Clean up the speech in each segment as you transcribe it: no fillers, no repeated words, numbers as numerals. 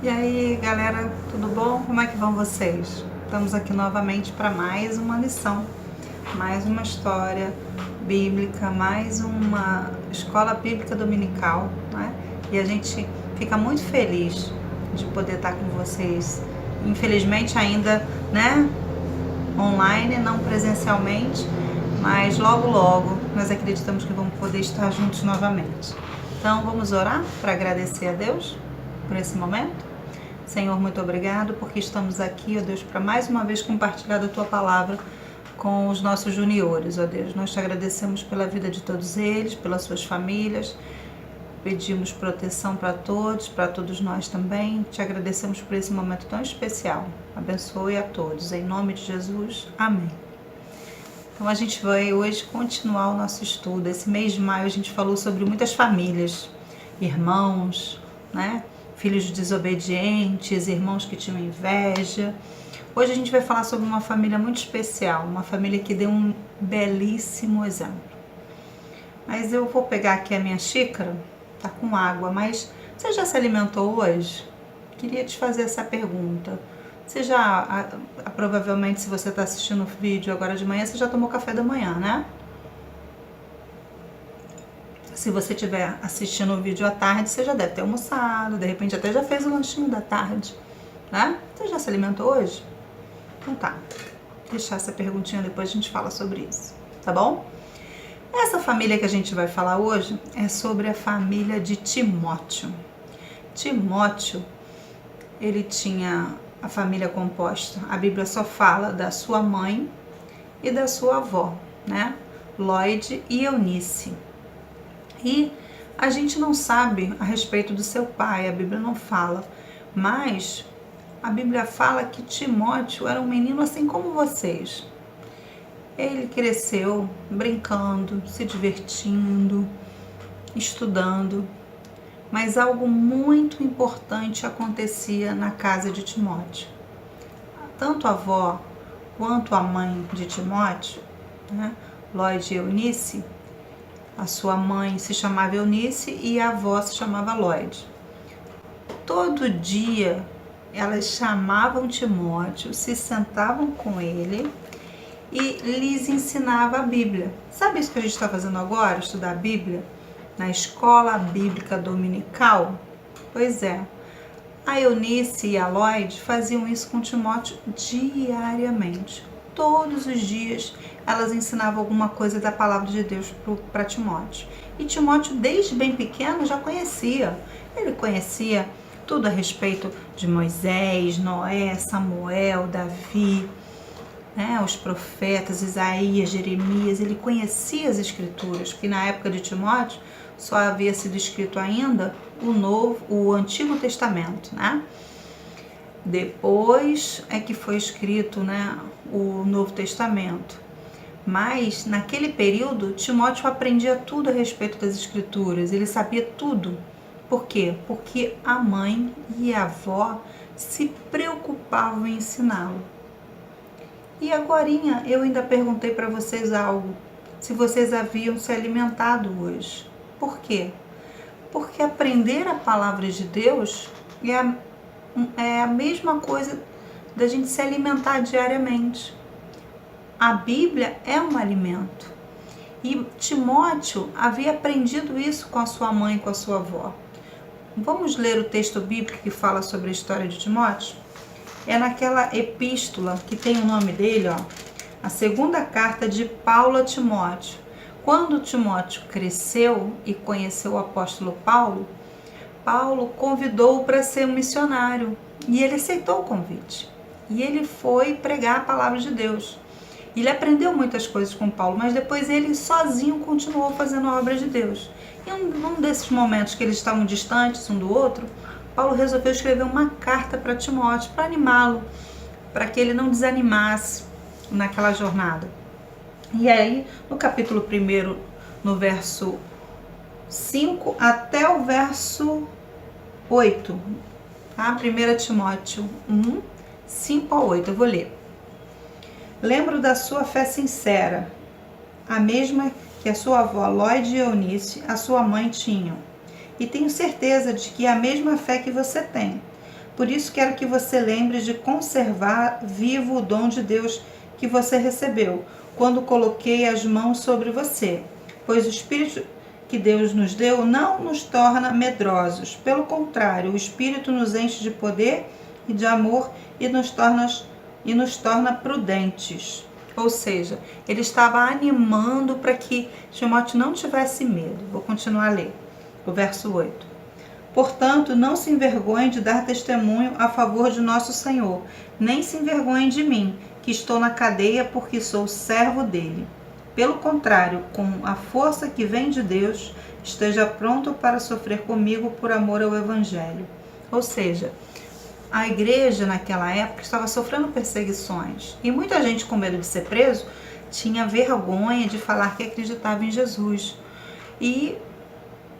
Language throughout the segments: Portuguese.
E aí, galera, tudo bom? Como é que vão vocês? Estamos aqui novamente para mais uma lição, mais uma história bíblica, mais uma escola bíblica dominical, né? E a gente fica muito feliz de poder estar com vocês. Infelizmente ainda, né, online, não presencialmente, mas logo nós acreditamos que vamos poder estar juntos novamente. Então vamos orar para agradecer a Deus por esse momento? Senhor, muito obrigado porque estamos aqui, ó Deus, para mais uma vez compartilhar da Tua Palavra com os nossos juniores, ó Deus. Nós te agradecemos pela vida de todos eles, pelas suas famílias, pedimos proteção para todos nós também. Te agradecemos por esse momento tão especial. Abençoe a todos, em nome de Jesus. Amém. Então a gente vai hoje continuar o nosso estudo. Esse mês de maio a gente falou sobre muitas famílias, irmãos, né? Filhos desobedientes, irmãos que tinham inveja. Hoje a gente vai falar sobre uma família muito especial, uma família que deu um belíssimo exemplo. Mas eu vou pegar aqui a minha xícara, tá com água, mas você já se alimentou hoje? Queria te fazer essa pergunta. Você já, provavelmente se você está assistindo o vídeo agora de manhã, você já tomou café da manhã, né? Se você estiver assistindo o vídeo à tarde, você já deve ter almoçado, de repente até já fez o lanchinho da tarde, né? Você já se alimentou hoje? Então tá, deixar essa perguntinha, depois a gente fala sobre isso, tá bom? Essa família que a gente vai falar hoje é sobre a família de Timóteo. Timóteo, ele tinha a família composta, a Bíblia só fala da sua mãe e da sua avó, né? Lloyd e Eunice. E a gente não sabe a respeito do seu pai, a Bíblia não fala, mas a Bíblia fala que Timóteo era um menino assim como vocês. Ele cresceu brincando, se divertindo, estudando, mas algo muito importante acontecia na casa de Timóteo. Tanto a avó quanto a mãe de Timóteo, né, Lloyd e Eunice, a sua mãe se chamava Eunice e a avó se chamava Lloyd. Todo dia elas chamavam Timóteo, se sentavam com ele e lhes ensinava a Bíblia. Sabe isso que a gente está fazendo agora, estudar a Bíblia? Na escola bíblica dominical? Pois é. A Eunice e a Lloyd faziam isso com Timóteo diariamente. Todos os dias elas ensinavam alguma coisa da palavra de Deus para Timóteo. E Timóteo, desde bem pequeno, já conhecia. Ele conhecia tudo a respeito de Moisés, Noé, Samuel, Davi, né, os profetas, Isaías, Jeremias. Ele conhecia as escrituras, porque na época de Timóteo só havia sido escrito ainda o Antigo Testamento, né? Depois é que foi escrito, né, o Novo Testamento. Mas naquele período Timóteo aprendia tudo a respeito das escrituras, ele sabia tudo. Por quê? Porque a mãe e a avó se preocupavam em ensiná-lo. E agorinha eu ainda perguntei para vocês algo, se vocês haviam se alimentado hoje. Por quê? Porque aprender a palavra de Deus é a mesma coisa da gente se alimentar diariamente. A Bíblia é um alimento. E Timóteo havia aprendido isso com a sua mãe e com a sua avó. Vamos ler o texto bíblico que fala sobre a história de Timóteo? É naquela epístola que tem o nome dele, ó, a segunda carta de Paulo a Timóteo. Quando Timóteo cresceu e conheceu o apóstolo Paulo, Paulo convidou-o para ser um missionário e ele aceitou o convite. E ele foi pregar a palavra de Deus. Ele aprendeu muitas coisas com Paulo, mas depois ele sozinho continuou fazendo a obra de Deus. E num desses momentos que eles estavam distantes um do outro, Paulo resolveu escrever uma carta para Timóteo, para animá-lo, para que ele não desanimasse naquela jornada. E aí, no capítulo 1, no verso 5 até o verso 8, tá? 1 Timóteo 1, 5 a 8, eu vou ler. Lembro da sua fé sincera, a mesma que a sua avó Lloyd e Eunice, a sua mãe, tinham. E tenho certeza de que é a mesma fé que você tem, Por isso quero que você lembre de conservar vivo o dom de Deus que você recebeu, quando coloquei as mãos sobre você. Pois o Espírito que Deus nos deu não nos torna medrosos. Pelo contrário, o Espírito nos enche de poder e de amor e nos torna prudentes. Ou seja, ele estava animando para que Timóteo não tivesse medo. Vou continuar a ler o verso 8. Portanto, não se envergonhe de dar testemunho a favor de nosso Senhor, nem se envergonhe de mim, que estou na cadeia porque sou servo dele. Pelo contrário, com a força que vem de Deus, esteja pronto para sofrer comigo por amor ao Evangelho. Ou seja, a igreja naquela época estava sofrendo perseguições e muita gente, com medo de ser preso, tinha vergonha de falar que acreditava em Jesus. E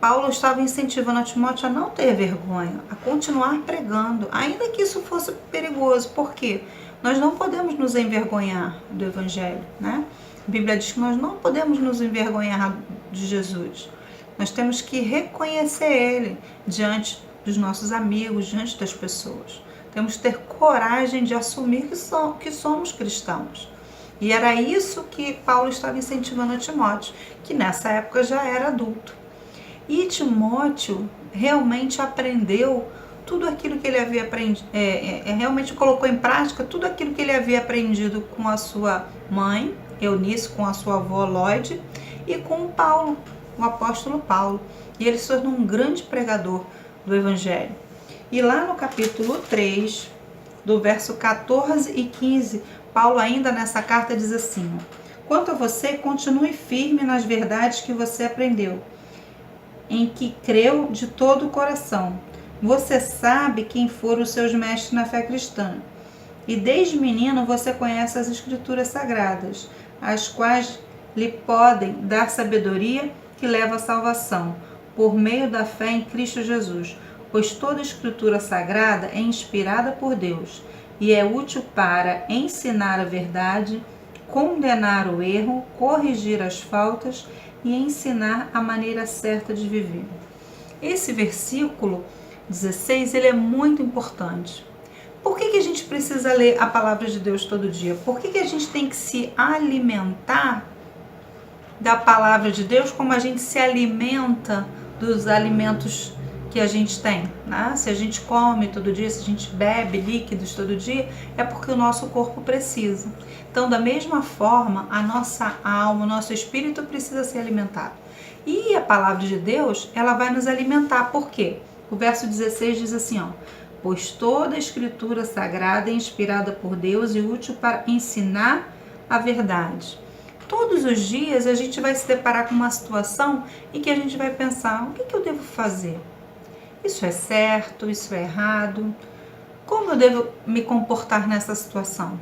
Paulo estava incentivando a Timóteo a não ter vergonha, a continuar pregando, ainda que isso fosse perigoso. Por quê? Nós não podemos nos envergonhar do Evangelho, né? A Bíblia diz que nós não podemos nos envergonhar de Jesus. Nós temos que reconhecer Ele diante dos nossos amigos, diante das pessoas. Temos que ter coragem de assumir que somos cristãos. E era isso que Paulo estava incentivando a Timóteo, que nessa época já era adulto. E Timóteo realmente aprendeu tudo aquilo que ele havia aprendido, realmente colocou em prática tudo aquilo que ele havia aprendido com a sua mãe, Eunice, com a sua avó Lloyd, e com Paulo, o apóstolo Paulo. E ele se tornou um grande pregador do Evangelho. E lá no capítulo 3, do verso 14 e 15, Paulo ainda nessa carta diz assim: quanto a você, continue firme nas verdades que você aprendeu, em que creu de todo o coração. Você sabe quem foram os seus mestres na fé cristã. E desde menino você conhece as Escrituras Sagradas, as quais lhe podem dar sabedoria que leva à salvação, por meio da fé em Cristo Jesus. Pois toda Escritura Sagrada é inspirada por Deus e é útil para ensinar a verdade, condenar o erro, corrigir as faltas e ensinar a maneira certa de viver. Esse versículo 16, ele é muito importante. Por que a gente precisa ler a palavra de Deus todo dia? Por que a gente tem que se alimentar da palavra de Deus como a gente se alimenta dos alimentos que a gente tem, né? Se a gente come todo dia, se a gente bebe líquidos todo dia, é porque o nosso corpo precisa. Então, da mesma forma, a nossa alma, o nosso espírito precisa ser alimentado. E a palavra de Deus, ela vai nos alimentar. Por quê? O verso 16 diz assim, ó: pois toda a Escritura Sagrada é inspirada por Deus e útil para ensinar a verdade. Todos os dias a gente vai se deparar com uma situação em que a gente vai pensar: o que eu devo fazer? Isso é certo? Isso é errado? Como eu devo me comportar nessa situação?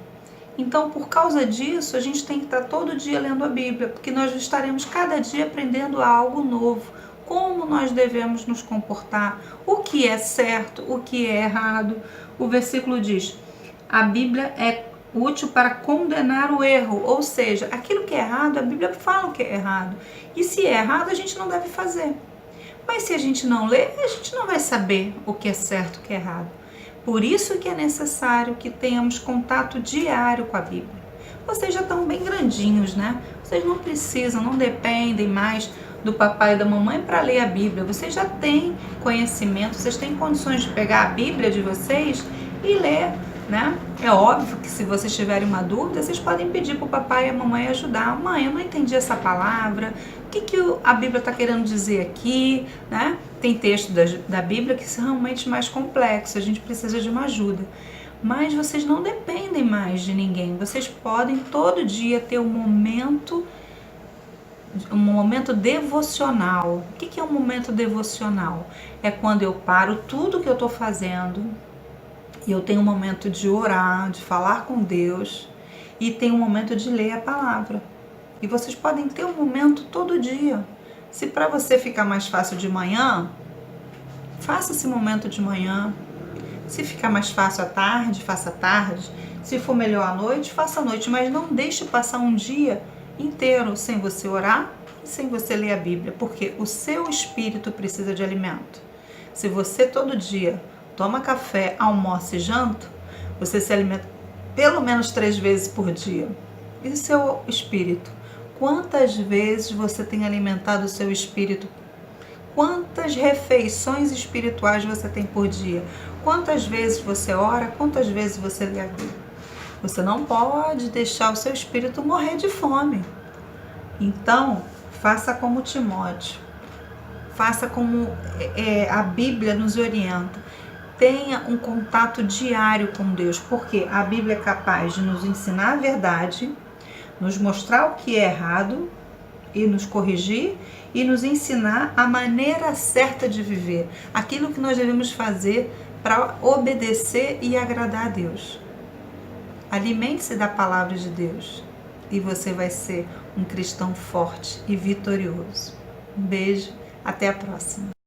Então, por causa disso, a gente tem que estar todo dia lendo a Bíblia, porque nós estaremos cada dia aprendendo algo novo. Como nós devemos nos comportar, o que é certo, o que é errado. O versículo diz: a Bíblia é útil para condenar o erro, ou seja, aquilo que é errado, a Bíblia fala que é errado. E se é errado, a gente não deve fazer. Mas se a gente não lê, a gente não vai saber o que é certo e o que é errado. Por isso que é necessário que tenhamos contato diário com a Bíblia. Vocês já estão bem grandinhos, né? Vocês não precisam, não dependem mais do papai e da mamãe para ler a Bíblia. Vocês já têm conhecimento, vocês têm condições de pegar a Bíblia de vocês e ler, né? É óbvio que se vocês tiverem uma dúvida, vocês podem pedir para o papai e a mamãe ajudar. Mãe, eu não entendi essa palavra, o que a Bíblia está querendo dizer aqui, né? Tem texto da Bíblia que são realmente mais complexos, a gente precisa de uma ajuda. Mas vocês não dependem mais de ninguém, vocês podem todo dia ter um momento devocional. O que é um momento devocional? É quando eu paro tudo que eu estou fazendo e eu tenho um momento de orar, de falar com Deus, e tenho um momento de ler a palavra. E vocês podem ter um momento todo dia. Se para você ficar mais fácil de manhã, faça esse momento de manhã. Se ficar mais fácil à tarde, faça à tarde. Se for melhor à noite, faça à noite. Mas não deixe passar um dia inteiro sem você orar e sem você ler a Bíblia, porque o seu espírito precisa de alimento. Se você todo dia toma café, almoça e janta, você se alimenta pelo menos 3 vezes por dia. E o seu espírito? Quantas vezes você tem alimentado o seu espírito? Quantas refeições espirituais você tem por dia? Quantas vezes você ora? Quantas vezes você lê a Bíblia? Você não pode deixar o seu espírito morrer de fome. Então, faça como Timóteo. Faça como a Bíblia nos orienta. Tenha um contato diário com Deus, porque a Bíblia é capaz de nos ensinar a verdade, nos mostrar o que é errado e nos corrigir e nos ensinar a maneira certa de viver, aquilo que nós devemos fazer para obedecer e agradar a Deus. Alimente-se da palavra de Deus e você vai ser um cristão forte e vitorioso. Um beijo, até a próxima.